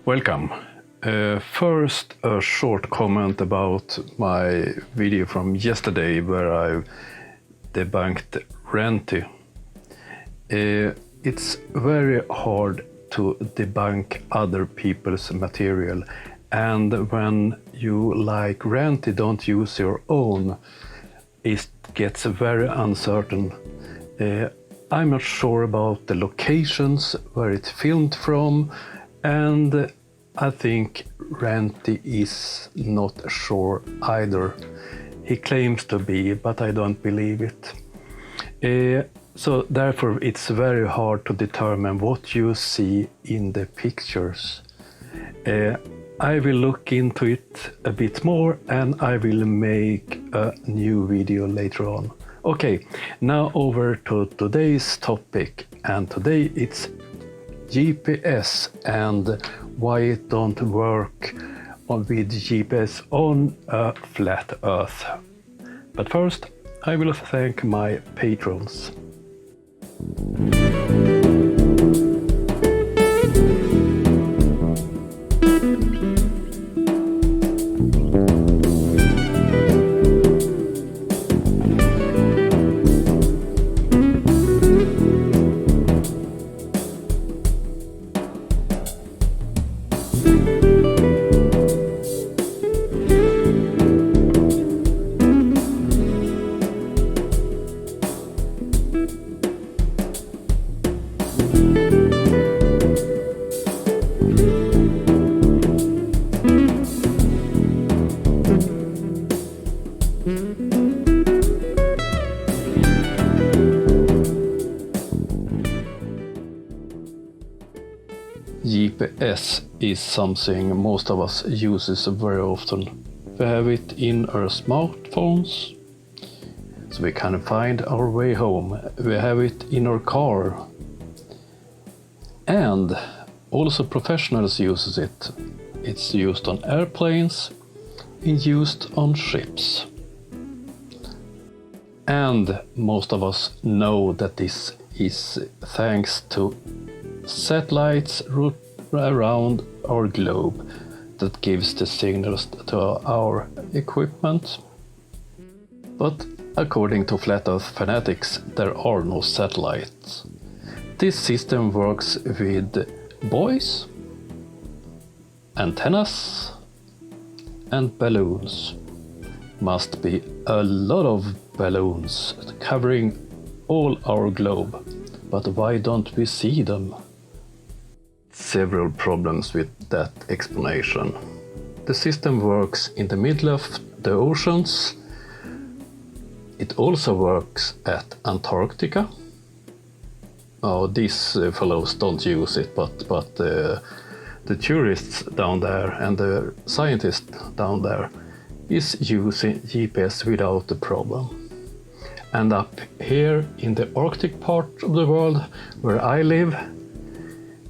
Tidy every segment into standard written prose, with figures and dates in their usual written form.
Welcome. First, a short comment about my video from yesterday where I debunked Renty. It's very hard to debunk other people's material, and when you, like Renty, don't use your own, it gets very uncertain. I'm not sure about the locations where it's filmed from, and I think Renty is not sure either. He claims to be, but I don't believe it. So therefore it's very hard to determine what you see in the pictures. I will look into it a bit more and I will make a new video later on. Okay, now over to today's topic, and today it's GPS and why it don't work with GPS on a flat Earth. But first, I will thank my patrons. GPS is something most of us uses very often. We have it in our smartphones, so we can find our way home. We have it in our car, and also professionals uses it. It's used on airplanes and used on ships. And most of us know that this is thanks to satellites around our globe that gives the signals to our equipment. But according to Flat Earth fanatics, there are no satellites. This system works with buoys, antennas and balloons. Must be a lot of balloons covering all our globe. But why don't we see them? Several problems with that explanation. The system works in the middle of the oceans. It also works at Antarctica. Oh, these fellows don't use it, but the tourists down there and the scientists down there is using GPS without a problem. And up here in the Arctic part of the world where I live,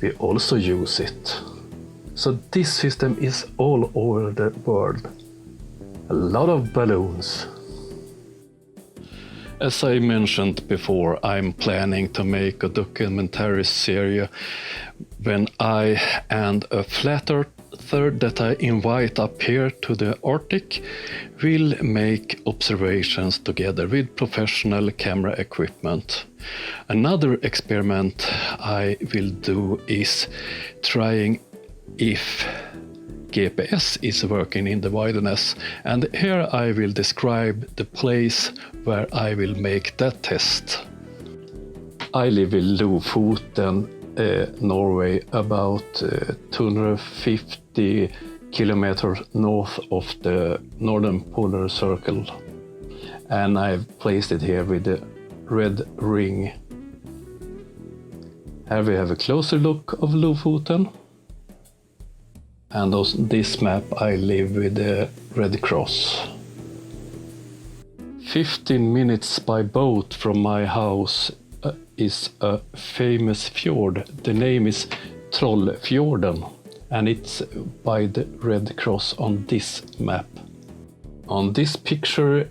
we also use it. So this system is all over the world. A lot of balloons. As I mentioned before, I'm planning to make a documentary series when I and a flat earther that I invite up here to the Arctic will make observations together with professional camera equipment. Another experiment I will do is trying if GPS is working in the wilderness, and here I will describe the place where I will make that test. I live in Lofoten, Norway, about 250 kilometers north of the northern polar circle, and I've placed it here with the red ring. Here we have a closer look of Lofoten. And on this map I live with the Red Cross. 15 minutes by boat from my house is a famous fjord. The name is Trollfjorden, and it's by the Red Cross on this map. On this picture,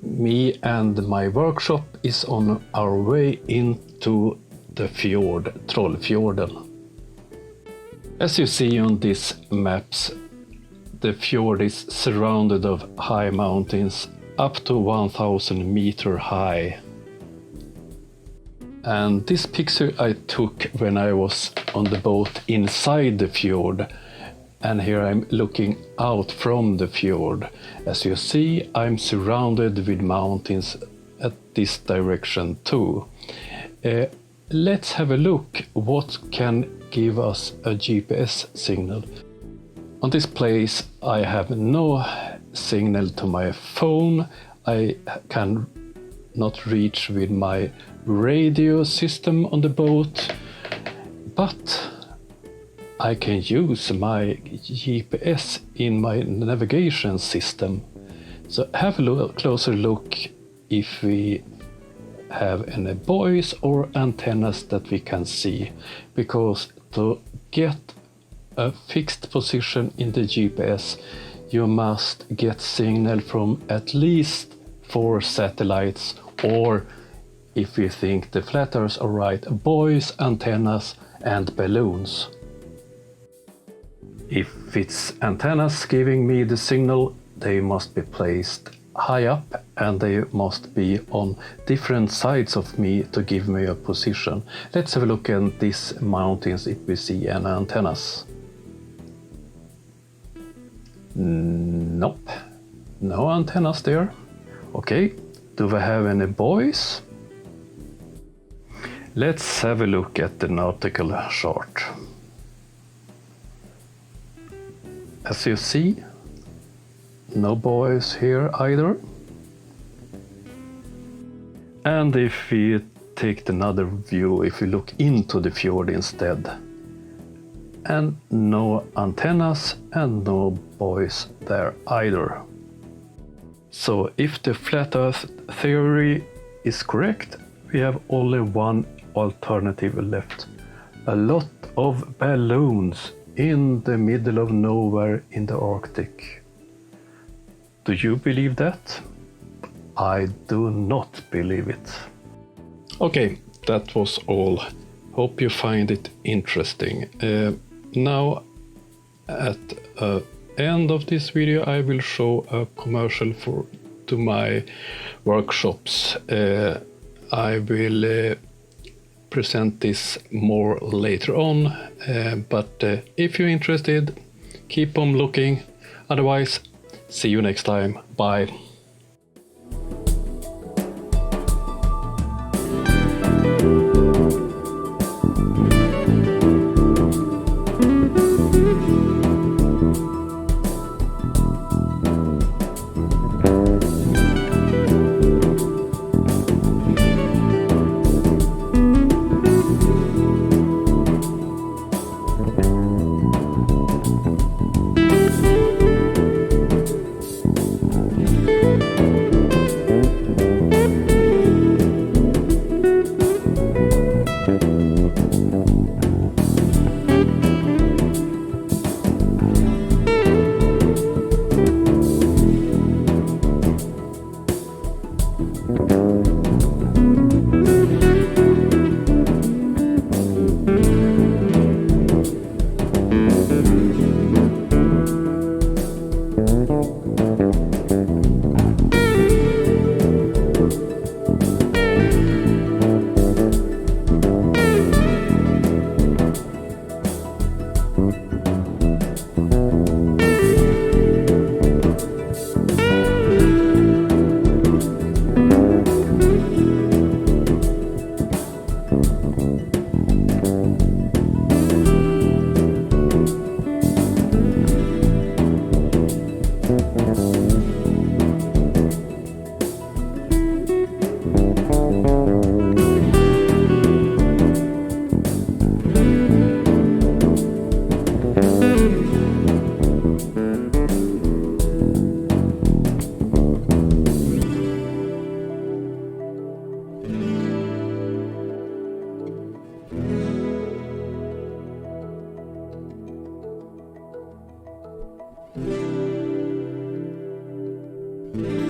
me and my workshop is on our way into the fjord, Trollfjorden. As you see on these maps, the fjord is surrounded of high mountains up to 1000 meter high. And this picture I took when I was on the boat inside the fjord, and here I'm looking out from the fjord. As you see, I'm surrounded with mountains at this direction too. Let's have a look what can give us a GPS signal. On this place I have no signal to my phone. I can not reach with my radio system on the boat, but I can use my GPS in my navigation system. So have a closer look if we have any buoys or antennas that we can see, because to get a fixed position in the GPS you must get signal from at least 4 satellites, or if you think the flat earths are right, buoys, antennas and balloons. If it's antennas giving me the signal, they must be placed high up and they must be on different sides of me to give me a position. Let's have a look at these mountains if we see any antennas. Nope, no antennas there. Okay, do we have any buoys? Let's have a look at the nautical chart. As you see, no buoys here either. And if we take another view, if we look into the fjord instead, and no antennas and no buoys there either. So if the flat earth theory is correct, we have only one alternative left. A lot of balloons in the middle of nowhere in the Arctic. Do you believe that? I do not believe it. Okay, that was all. Hope you find it interesting. Now at the end of this video I will show a commercial to my workshops. I will present this more later on, but if you're interested, keep on looking. Otherwise, see you next time. Bye. Thank you.